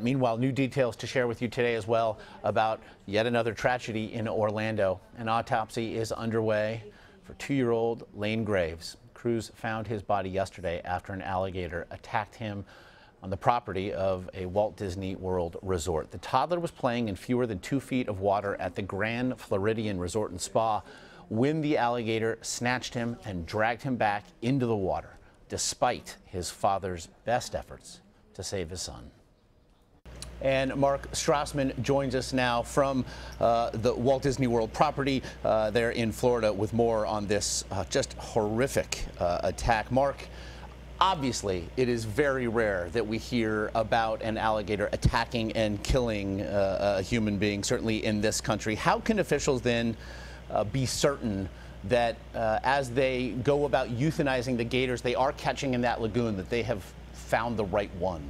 Meanwhile, new details to share with you today as well about yet another tragedy in Orlando. An autopsy is underway for 2-year-old Lane Graves. Crews found his body yesterday after an alligator attacked him on the property of a Walt Disney World resort. The toddler was playing in fewer than 2 feet of water at the Grand Floridian Resort and Spa when the alligator snatched him and dragged him back into the water, despite his father's best efforts to save his son. And Mark Strassman joins us now from the Walt Disney World property there in Florida with more on this just horrific attack. Mark, obviously it is very rare that we hear about an alligator attacking and killing a human being, certainly in this country. How can officials then be certain that as they go about euthanizing the gators they are catching in that lagoon, that they have found the right one?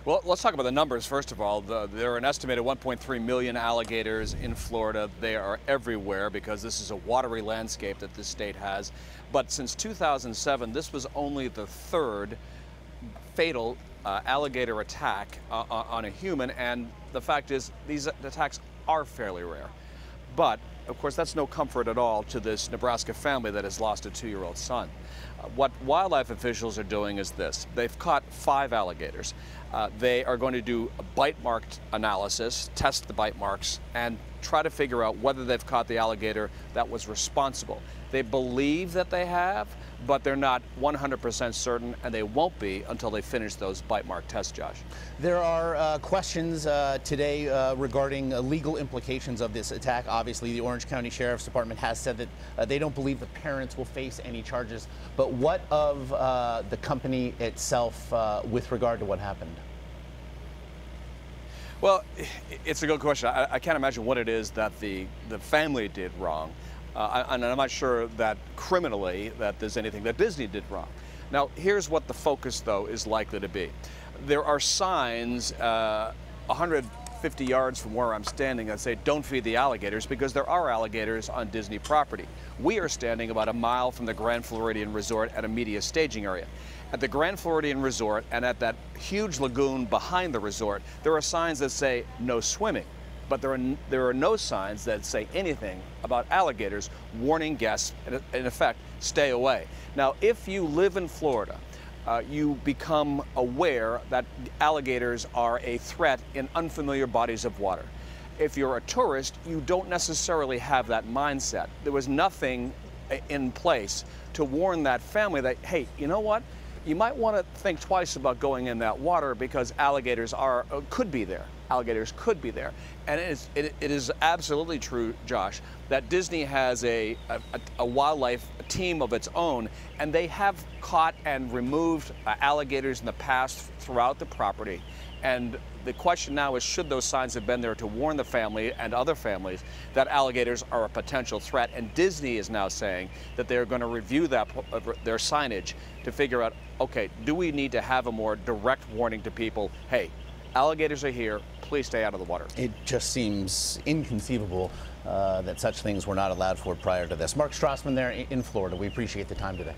Well, let's talk about the numbers first of all. There are an estimated 1.3 million alligators in Florida. They are everywhere because this is a watery landscape that this state has. But since 2007, this was only the third fatal alligator attack on a human, and the fact is these attacks are fairly rare. But of course, that's no comfort at all to this Nebraska family that has lost a 2-year-old son. What wildlife officials are doing is this. They've caught 5 alligators. They are going to do a bite mark analysis, test the bite marks, and try to figure out whether they've caught the alligator that was responsible. They believe that they have, but they're not 100% certain, and they won't be until they finish those bite mark tests, Josh. There are questions today regarding legal implications of this attack. Obviously, the Orange County Sheriff's Department has said that they don't believe the parents will face any charges. But what of the company itself with regard to what happened? Well, it's a good question. I can't imagine what it is that the family did wrong. And I'm not sure that criminally that there's anything that Disney did wrong. Now, here's what the focus, though, is likely to be. There are signs 150 yards from where I'm standing that say, "Don't feed the alligators," because there are alligators on Disney property. We are standing about a mile from the Grand Floridian Resort at a media staging area. At the Grand Floridian Resort and at that huge lagoon behind the resort, there are signs that say, "No swimming." But there are no signs that say anything about alligators, warning guests, in effect, stay away. Now, if you live in Florida, you become aware that alligators are a threat in unfamiliar bodies of water. If you're a tourist, you don't necessarily have that mindset. There was nothing in place to warn that family that, hey, you know what? You might want to think twice about going in that water because alligators could be there. Alligators could be there. And it is absolutely true, Josh, that Disney has a wildlife team of its own, and they have caught and removed alligators in the past throughout the property. And the question now is, should those signs have been there to warn the family and other families that alligators are a potential threat? And Disney is now saying that they're going to review their signage to figure out, okay, do we need to have a more direct warning to people, hey, alligators are here, please stay out of the water. It just seems inconceivable that such things were not allowed for prior to this. Mark Strassman there in Florida. We appreciate the time today.